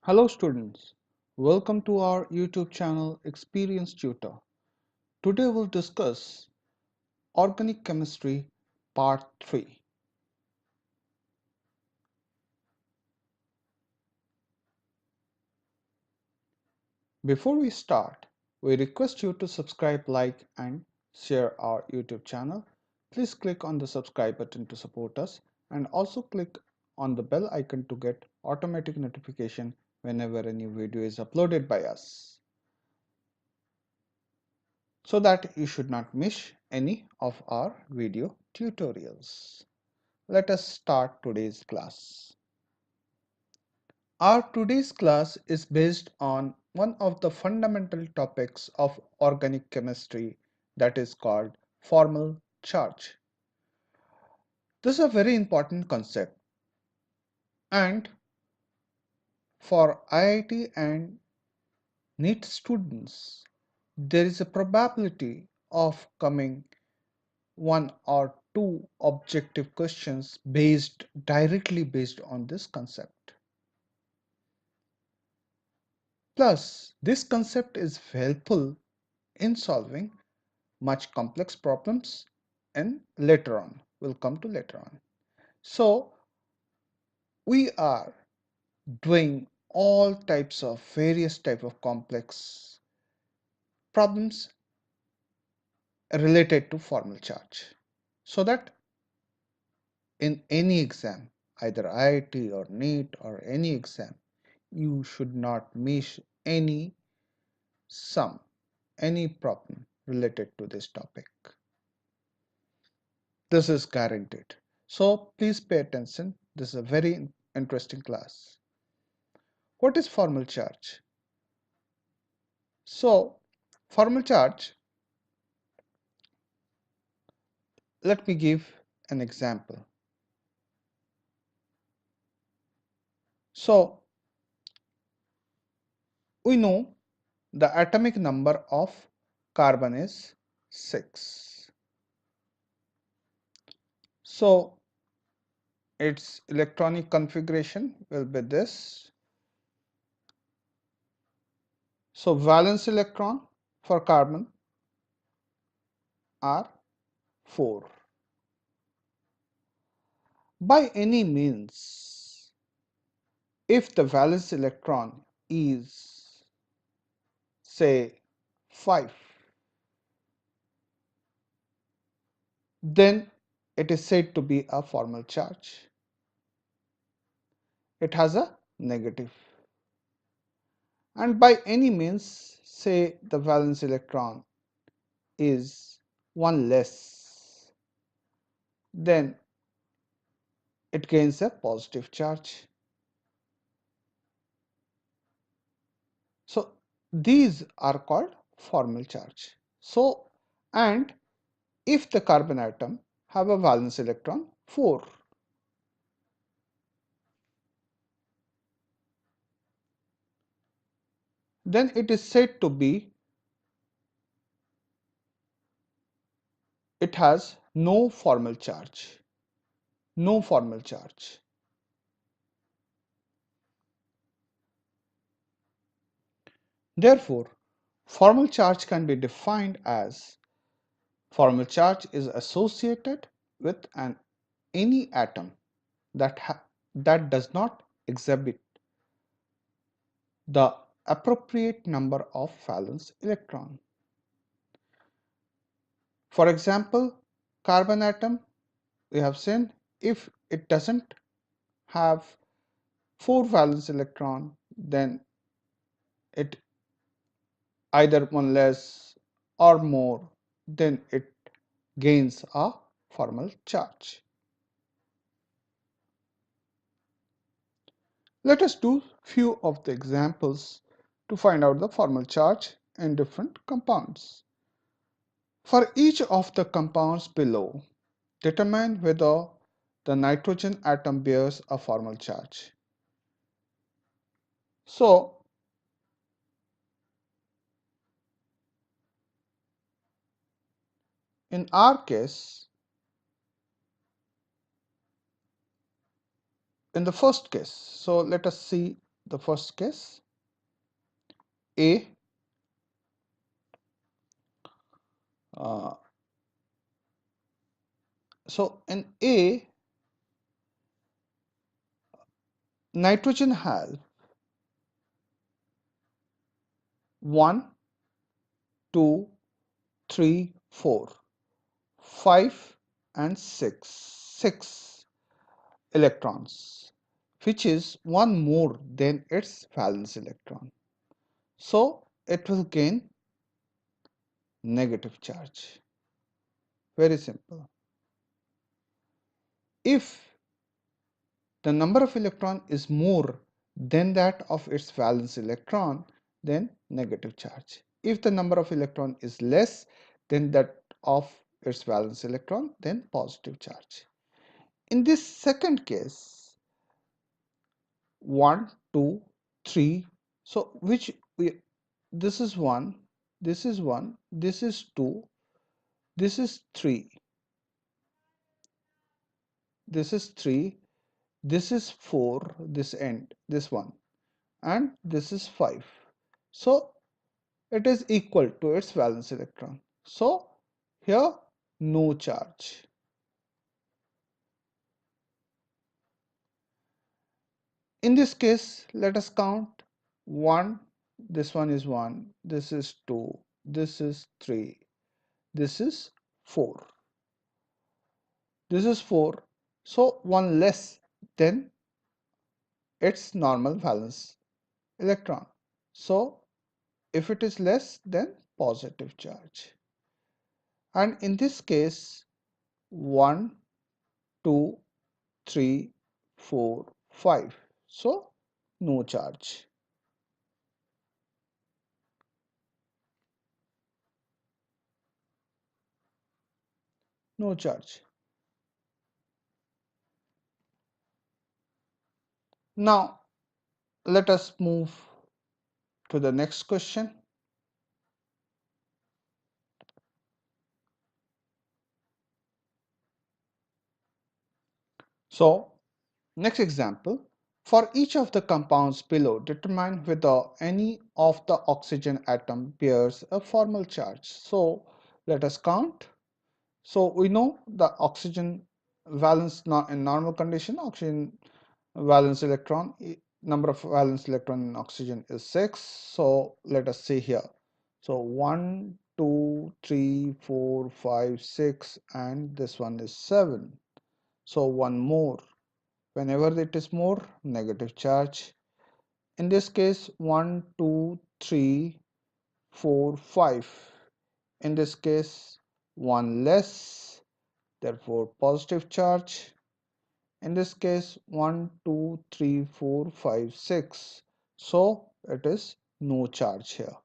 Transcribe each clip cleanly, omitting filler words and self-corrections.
Hello students, welcome to our YouTube channel Experience Tutor. Today we'll discuss Organic Chemistry Part 3. Before we start, we request you to subscribe, like and share our YouTube channel. Please click on the subscribe button to support us and also click on the bell icon to get automatic notification whenever a new video is uploaded by us, so that you should not miss any of our video tutorials. Let us start today's class. Our today's class is based on one of the fundamental topics of organic chemistry, that is called formal charge. This is a very important concept, and for IIT and NEET students, there is a probability of coming one or two objective questions directly based on this concept. Plus, this concept is helpful in solving much complex problems and later on. We'll come to later on. So, we are doing all types of various type of complex problems related to formal charge, so that in any exam, either IIT or NEET or any exam, you should not miss any sum, any problem related to this topic. This is guaranteed. So please pay attention. This is a very interesting class. What is formal charge? So formal charge, let me give an example. So we know the atomic number of carbon is 6. So its electronic configuration will be this. So valence electron for carbon are 4. By any means, if the valence electron is, say, 5, then it is said to be a formal charge. It has a negative. And by any means, say the valence electron is 1 less, then it gains a positive charge. So these are called formal charge. So, and if the carbon atom have a valence electron 4, then it is said to be, it has no formal charge. No formal charge. Therefore, formal charge can be defined as formal charge is associated with any atom that does not exhibit the appropriate number of valence electron. For example, carbon atom, we have seen if it doesn't have 4 valence electron, then it either one less or more, then it gains a formal charge. Let us do few of the examples to find out the formal charge in different compounds. For each of the compounds below, determine whether the nitrogen atom bears a formal charge. So, in our case, in the first case, so let us see the first case A. Uh, so in A, nitrogen has 1, 2, 3, 4, 5 and 6 electrons, which is one more than its valence electron. So it will gain negative charge. Very simple. If the number of electron is more than that of its valence electron, then negative charge. If the number of electron is less than that of its valence electron, then positive charge. In this second case, 1, 2, 3, so which we, this is 1, this is 1, this is 2, this is 3, this is 3, this is 4, this end, this one, and this is 5. So it is equal to its valence electron. So here no charge. In this case, let us count 1, this one is 1, this is 2, this is 3, this is 4, this is 4. So one less than its normal valence electron. So if it is less, then positive charge. And in this case, 1, 2, 3, 4, 5. So no charge. No charge. Now let us move to the next question. So next example, for each of the compounds below, determine whether any of the oxygen atom bears a formal charge. So let us count. So we know the oxygen valence in normal condition, oxygen valence electron, number of valence electron in oxygen is 6. So let us see here. So 1, 2, 3, 4, 5, 6, and this one is 7. So one more. Whenever it is more, negative charge. In this case, 1, 2, 3, 4, 5. In this case, one less, therefore positive charge. In this case, 1, 2, 3, 4, 5, 6. So it is no charge here.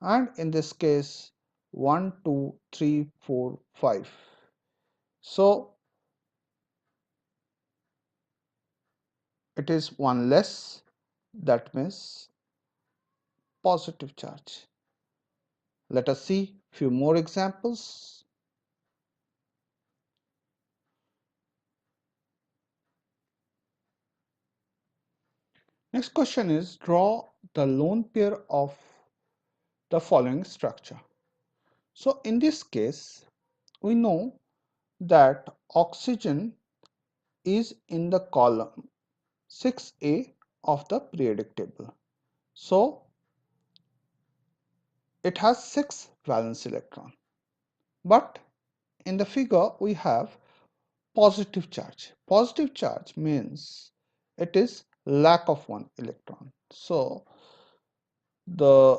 And in this case, 1, 2, 3, 4, 5. So it is one less, that means positive charge. Let us see few more examples. Next question is, draw the lone pair of the following structure. So in this case, we know that oxygen is in the column 6A of the periodic table. So it has 6 valence electrons. But in the figure we have positive charge. Positive charge means it is lack of one electron. So the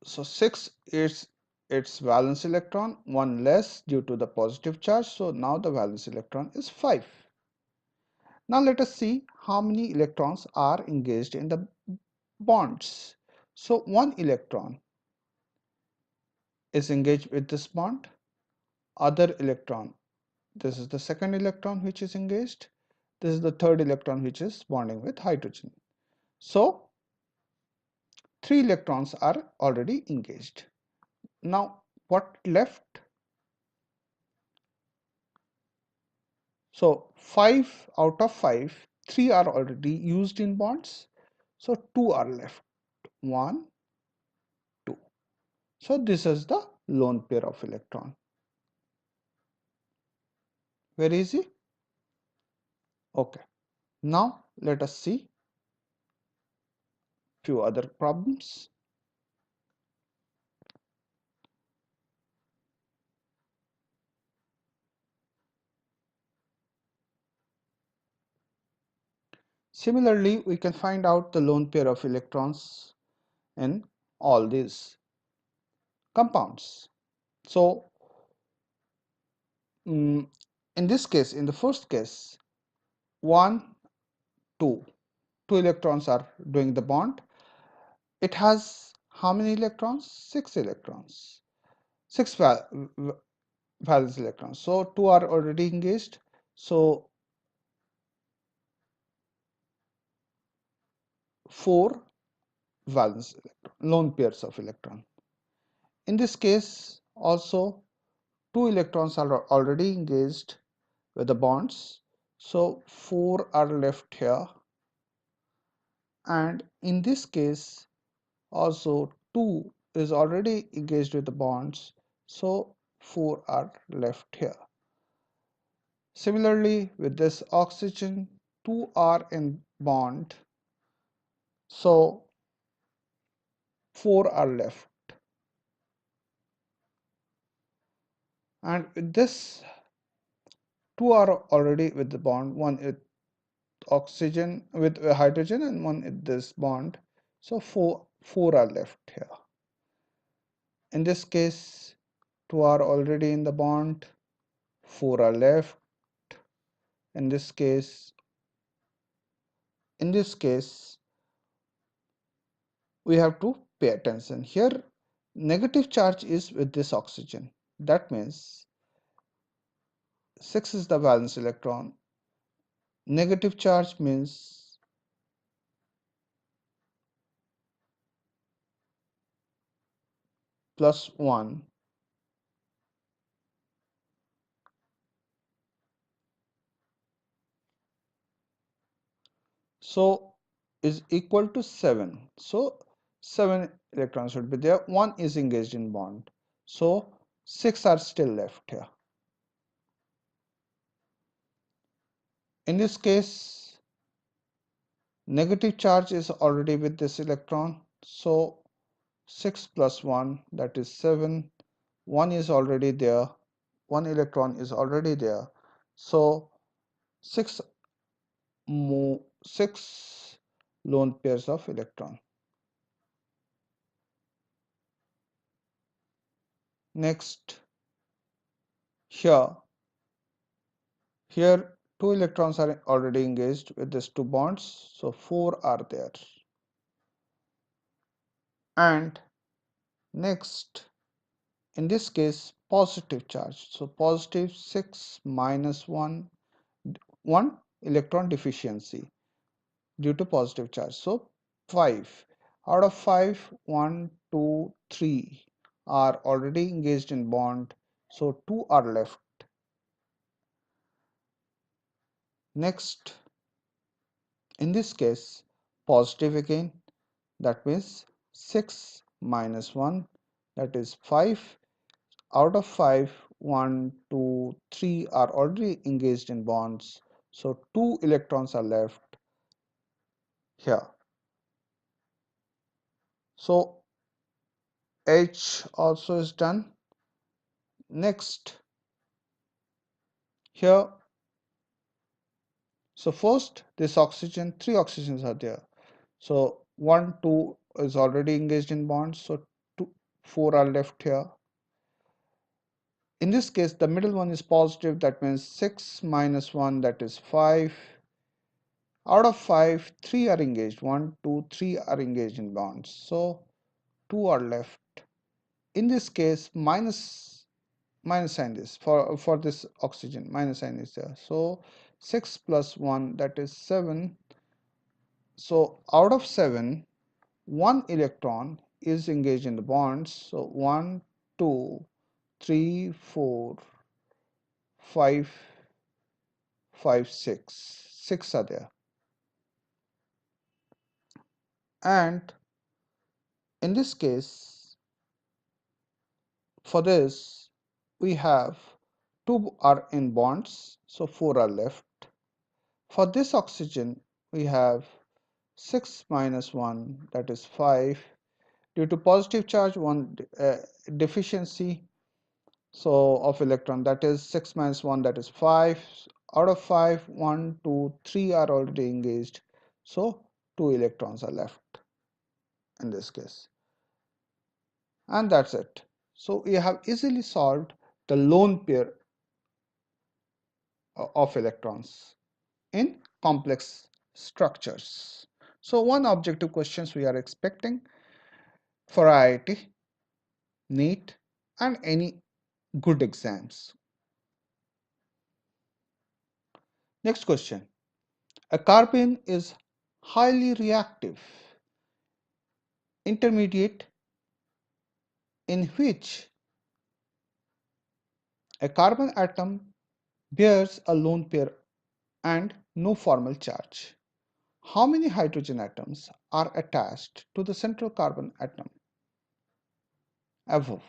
6 is its valence electron, one less due to the positive charge. So now the valence electron is 5. Now let us see how many electrons are engaged in the bonds. So one electron is engaged with this bond, other electron, this is the second electron which is engaged, this is the third electron which is bonding with hydrogen. So 3 electrons are already engaged. Now what left? So 5 out of 5, 3 are already used in bonds. So 2 are left. 1, 2. So this is the lone pair of electron. Very easy. Okay. Now let us see few other problems. Similarly, we can find out the lone pair of electrons in all these compounds. So in this case, in the first case, 1, 2, 2 electrons are doing the bond. It has how many electrons? 6 electrons. 6 valence electrons. So 2 are already engaged. So 4 valence electron, lone pairs of electron. In this case also 2 electrons are already engaged with the bonds. So 4 are left here, and in this case also 2 is already engaged with the bonds, so 4 are left here. Similarly with this oxygen, 2 are in bond, so 4 are left. And with this, 2 are already with the bond, one is oxygen with hydrogen and one is this bond, so 4 are left here. In this case 2 are already in the bond, 4 are left. In this case we have to pay attention here. Negative charge is with this oxygen, that means 6 is the valence electron. Negative charge means +1. So is equal to 7. So 7 electrons should be there. 1 is engaged in bond. So 6 are still left here. In this case, negative charge is already with this electron. So 6 plus 1, that is 7. 1 is already there. 1 electron is already there. So 6 6 lone pairs of electron. Next, here 2 electrons are already engaged with these 2 bonds, so 4 are there. And next, in this case, positive charge. So positive 6 minus 1, 1 electron deficiency due to positive charge. So 5 out of 5, 1, 2, 3 are already engaged in bond, so 2 are left. Next, in this case, positive again, that means 6 minus 1, that is 5. Out of 5, 1, 2, 3 are already engaged in bonds, so 2 electrons are left here. So H also is done. Next, here, so first this oxygen, 3 oxygens are there. So 1, 2 is already engaged in bonds, so 2, 4 are left here. In this case, the middle one is positive, that means 6 minus 1, that is 5. Out of 5, 3 are engaged. 1, 2, 3 are engaged in bonds. So 2 are left. In this case, minus sign is for this oxygen. Minus sign is there. So 6 plus 1, that is 7. So out of 7, 1 electron is engaged in the bonds. So 1, 2, 3, 4, 5, 5, 6. 6 are there. And in this case, for this, we have 2 are in bonds, so 4 are left. For this oxygen, we have 6 minus 1, that is 5. Due to positive charge, one deficiency so of electron, that is 6 minus 1, that is 5. Out of 5, 1, 2, 3 are already engaged, so 2 electrons are left in this case. And that's it. So we have easily solved the lone pair of electrons in complex structures. So one objective questions we are expecting for IIT, NEET and any good exams. Next question. A carbene is highly reactive intermediate in which a carbon atom bears a lone pair and no formal charge. How many hydrogen atoms are attached to the central carbon atom? Above.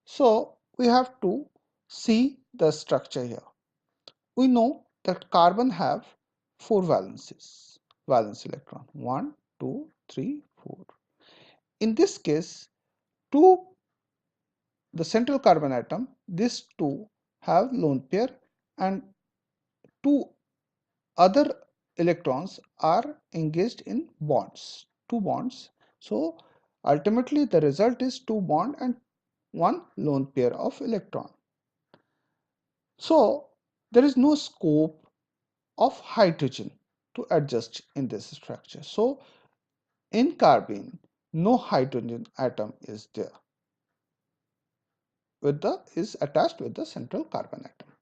So we have to see the structure here. We know that carbon have 4 valences, valence electron 1, 2, 3, 4. In this case, two the central carbon atom, these two have lone pair and 2 other electrons are engaged in bonds, 2 bonds. So ultimately the result is 2 bond and 1 lone pair of electron. So there is no scope of hydrogen to adjust in this structure. So in carbene, no hydrogen atom is there is attached with the central carbon atom.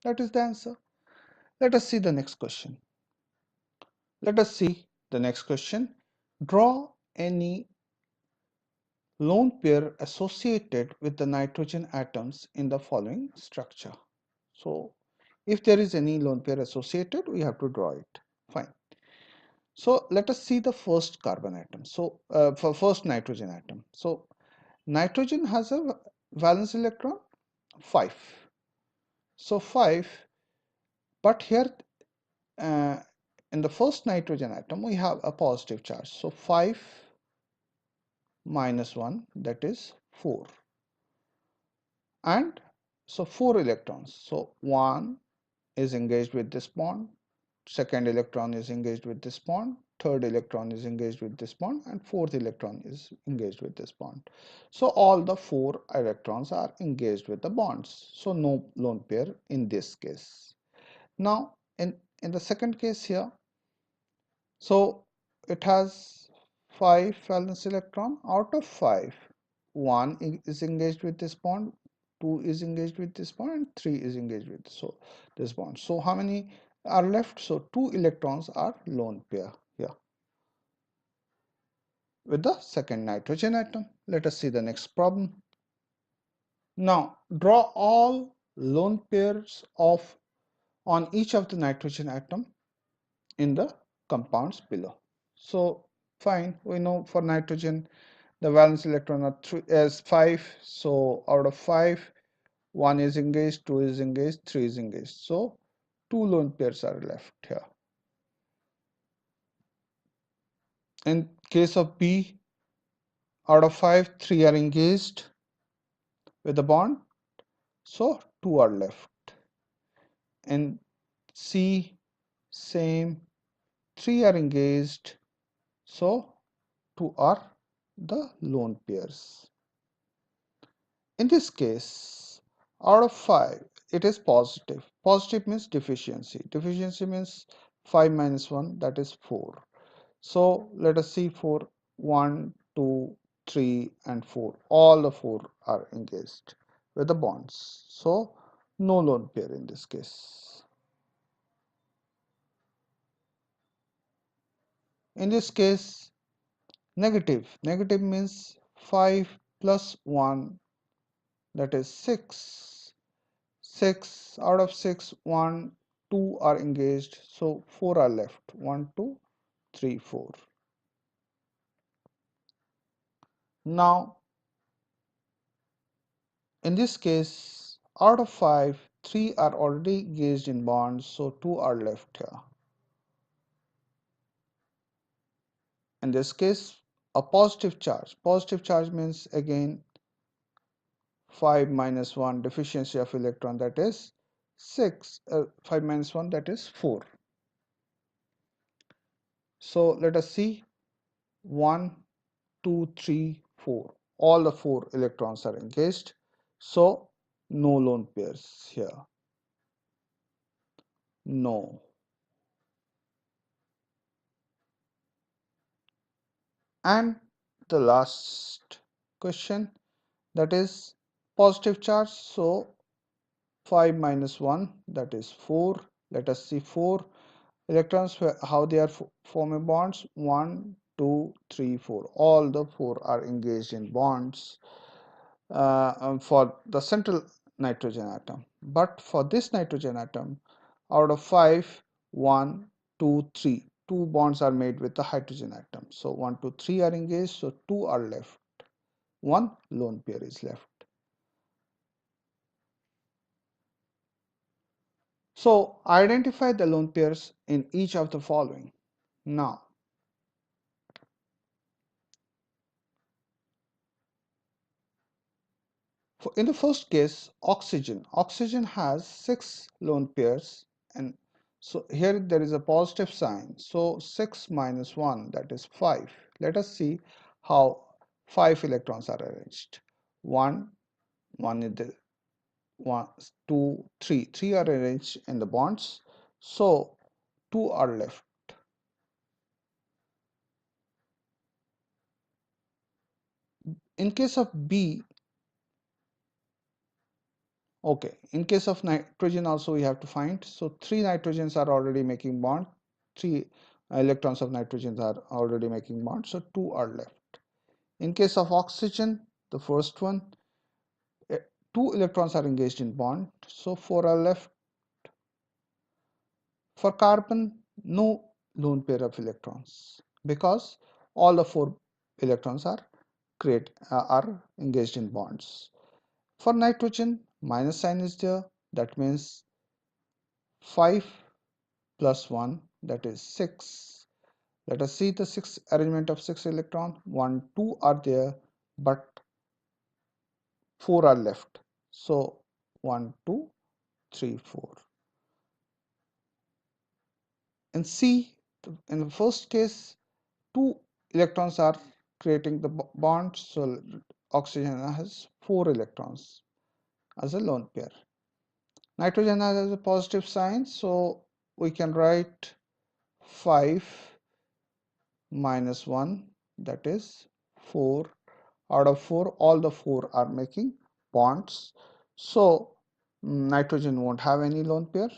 That is the answer. Let us see the next question. Let us see the next question. Draw any lone pair associated with the nitrogen atoms in the following structure. So if there is any lone pair associated, we have to draw it. Fine. So let us see the first carbon atom. So for first nitrogen atom. So nitrogen has a valence electron 5. So 5, but here uh, in the first nitrogen atom we have a positive charge. So 5 minus 1, that is 4. And so 4 electrons. So 1 is engaged with this bond, second electron is engaged with this bond, third electron is engaged with this bond, and fourth electron is engaged with this bond. So all the 4 electrons are engaged with the bonds. So no lone pair in this case. Now in the second case here, so it has 5 valence electron. Out of 5, 1 is engaged with this bond, 2 is engaged with this bond, and 3 is engaged with this bond. So how many are left? So 2 electrons are lone pair here with the second nitrogen atom. Let us see the next problem. Now draw all lone pairs of on each of the nitrogen atom in the compounds below. So fine, we know for nitrogen the valence electron are is 5. So out of 5, 1 is engaged, 2 is engaged, 3 is engaged. So 2 lone pairs are left here. In case of B, out of 5, 3 are engaged with a bond, so 2 are left. In C, same, 3 are engaged, so 2 are the lone pairs. In this case, out of 5, it is positive. Positive means deficiency. Deficiency means 5 minus 1, that is 4. So let us see for 1, 2, 3, and 4. All the 4 are engaged with the bonds. So no lone pair in this case. In this case, negative. Negative means 5 plus 1, that is 6. 6 out of 6, 1 2 are engaged, so 4 are left. 1, 2, 3, 4. Now, in this case, out of 5, 3 are already engaged in bonds, so 2 are left here. In this case, a positive charge. Positive charge means again 5 minus 1 deficiency of electron, that is 6. 5 minus 1, that is 4. So let us see 1, 2, 3, 4. All the 4 electrons are engaged. So no lone pairs here. No. And the last question, that is positive charge. So 5 minus 1, that is 4. Let us see 4 electrons, how they are forming bonds. 1, 2, 3, 4. All the 4 are engaged in bonds for the central nitrogen atom. But for this nitrogen atom, out of 5, 1, 2, 3, 2 bonds are made with the hydrogen atom. So 1, 2, 3 are engaged, so 2 are left. 1 lone pair is left. So identify the lone pairs in each of the following. Now, in the first case, oxygen has 6 lone pairs, and so here there is a positive sign. So 6 minus 1, that is 5. Let us see how 5 electrons are arranged. 1, 1 is the 1, 2, 3. 3 are arranged in the bonds. So 2 are left. In case of B, okay, in case of nitrogen also we have to find. So 3 nitrogens are already making bond. 3 electrons of nitrogen are already making bond. So 2 are left. In case of oxygen, the first one, 2 electrons are engaged in bond. So 4 are left. For carbon, no lone pair of electrons because all the 4 electrons are engaged in bonds. For nitrogen, minus sign is there. That means 5 plus 1, that is 6. Let us see the 6 arrangement of 6 electron. 1, 2 are there, but 4 are left. So 1, 2, 3, 4. In C, in the first case, 2 electrons are creating the bond. So oxygen has 4 electrons as a lone pair. Nitrogen has a positive sign, so we can write 5 minus 1, that is 4. Out of 4, all the 4 are making bonds. So nitrogen won't have any lone pair.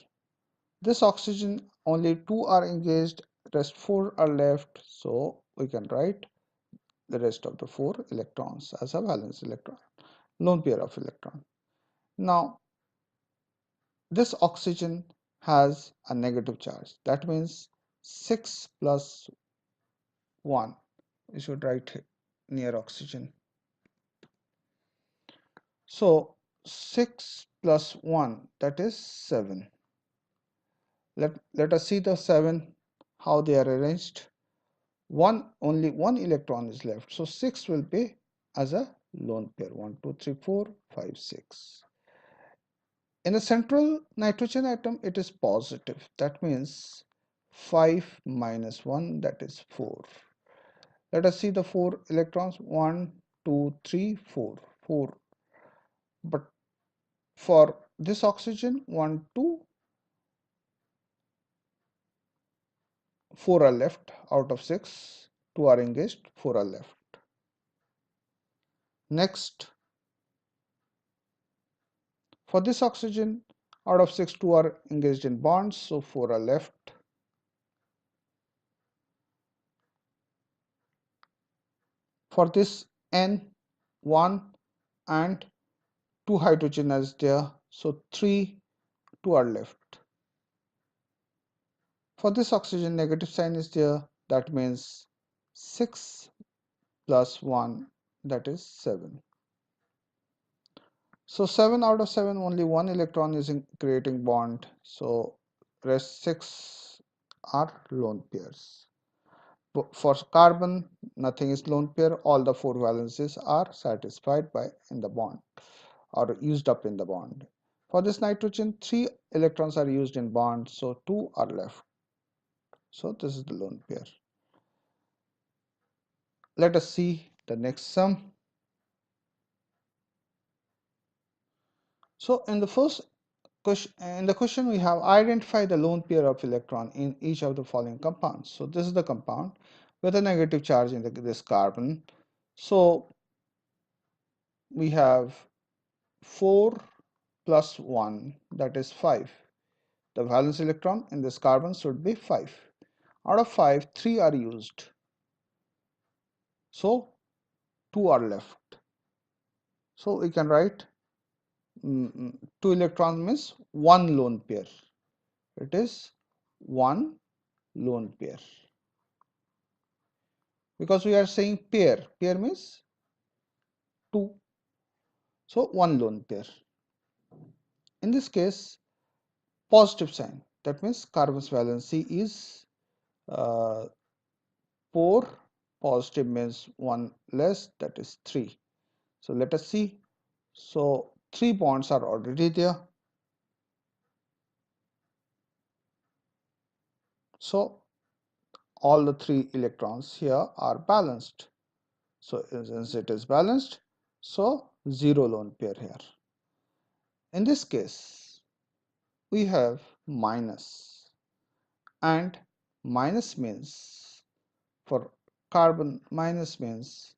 This oxygen, only 2 are engaged, rest 4 are left. So we can write the rest of the 4 electrons as a valence electron, lone pair of electron. Now this oxygen has a negative charge. That means 6 plus 1. We should write near oxygen. So 6 plus 1, that is 7. Let us see the 7, how they are arranged. Only one electron is left. So 6 will be as a lone pair. 1, 2, 3, 4, 5, 6. In a central nitrogen atom, it is positive. That means 5 minus 1, that is 4. Let us see the 4 electrons. 1, 2, 3, 4. 4. But for this oxygen, 1, 2, 4 are left out of 6. 2 are engaged, 4 are left. Next, for this oxygen, out of 6, 2 are engaged in bonds, so 4 are left. For this N, 1 and 2 hydrogen is there, so 3, 2 are left. For this oxygen, negative sign is there. That means 6 plus 1, that is 7. So 7 out of 7, only one electron is creating bond. So rest 6 are lone pairs. For carbon, nothing is lone pair. All the 4 valencies are satisfied by in the bond or used up in the bond. For this nitrogen, 3 electrons are used in bond, so 2 are left. So this is the lone pair. Let us see the next sum. So in the question we have identify the lone pair of electron in each of the following compounds. So this is the compound with a negative charge in this carbon. So we have 4 plus 1, that is 5. The valence electron in this carbon should be 5. Out of 5, 3 are used. So 2 are left. So we can write 2 electrons means 1 lone pair. It is 1 lone pair. Because we are saying pair. Pair means 2. So 1 lone pair. In this case, positive sign. That means carbon's valency is 4. Positive means 1 less, that is 3. So let us see. So 3 bonds are already there. So all the 3 electrons here are balanced. So since it is balanced, so 0 lone pair here. In this case, we have minus, and minus means for carbon, minus means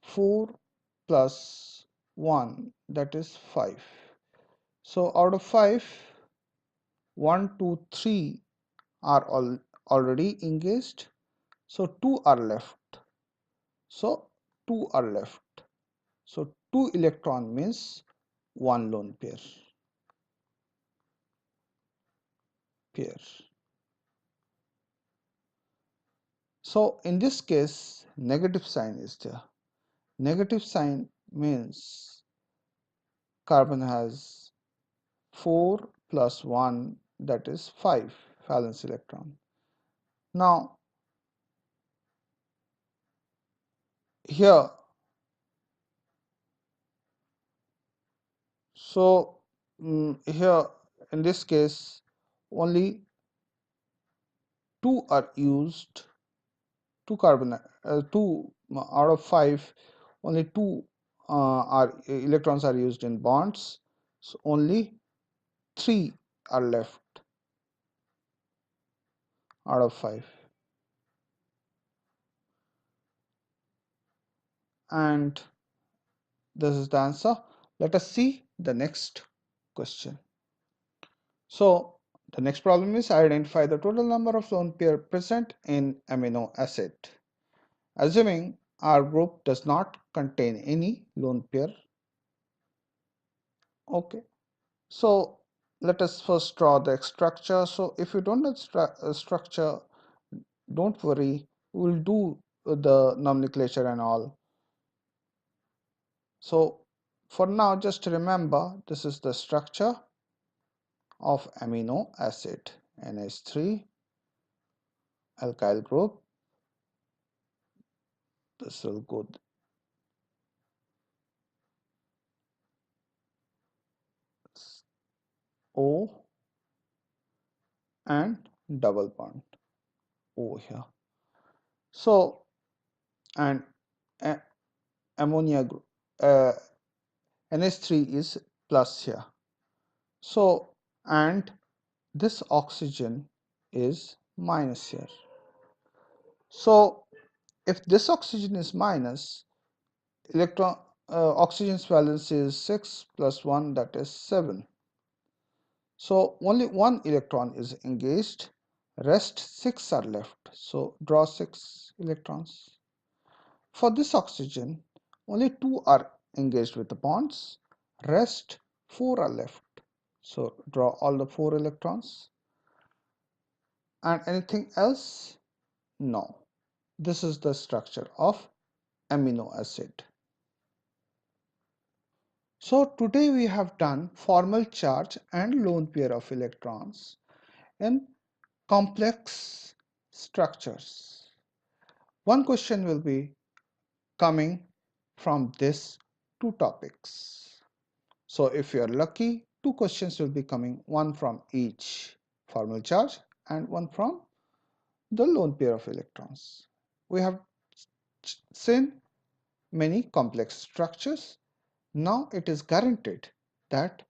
4 plus 1, that is 5. So out of 5, 1, 2, 3 are already engaged. So 2 are left. So 2 are left. So 2 electron means 1 lone pair. So in this case, negative sign is there. Negative sign means carbon has 4 plus 1, that is 5 valence electron. Now here, so here in this case only 2 are used. 2 out of 5, only 2 are electrons are used in bonds. So only 3 are left out of 5. And this is the answer. Let us see the next question. So the next problem is identify the total number of lone pair present in amino acid. Assuming our group does not contain any lone pair. Okay. So let us first draw the structure. So if you don't know structure, don't worry, we'll do the nomenclature and all. So for now, just remember this is the structure of amino acid, NH3 alkyl group. This will go O and double bond O here. So and ammonia group NH3 is plus here. So and this oxygen is minus here. So if this oxygen is minus, electron oxygen's valence is 6 plus 1, that is 7. So only 1 electron is engaged, rest 6 are left. So draw 6 electrons. For this oxygen, only 2 are engaged with the bonds, rest 4 are left. So draw all the 4 electrons. And anything else? No. This is the structure of amino acid. So today we have done formal charge and lone pair of electrons in complex structures. One question will be coming from these two topics. So if you are lucky, two questions will be coming, one from each formal charge and one from the lone pair of electrons. We have seen many complex structures. Now it is guaranteed that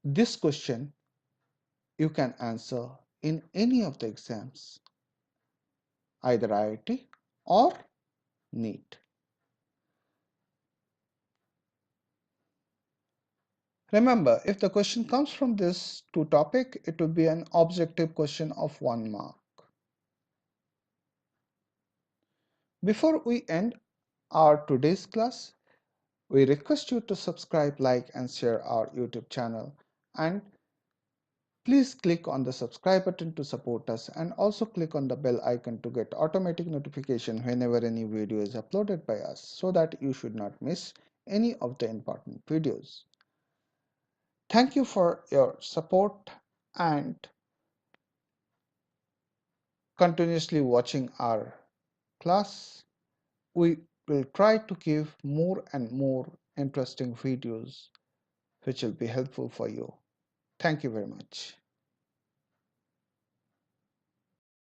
this question you can answer in any of the exams, either IIT or NEET. Remember, if the question comes from this two topic, it will be an objective question of 1 mark. Before we end our today's class, we request you to subscribe, like and share our YouTube channel, and please click on the subscribe button to support us, and also click on the bell icon to get automatic notification whenever any video is uploaded by us, so that you should not miss any of the important videos. Thank you for your support and continuously watching our class. We will try to give more and more interesting videos which will be helpful for you. Thank you very much.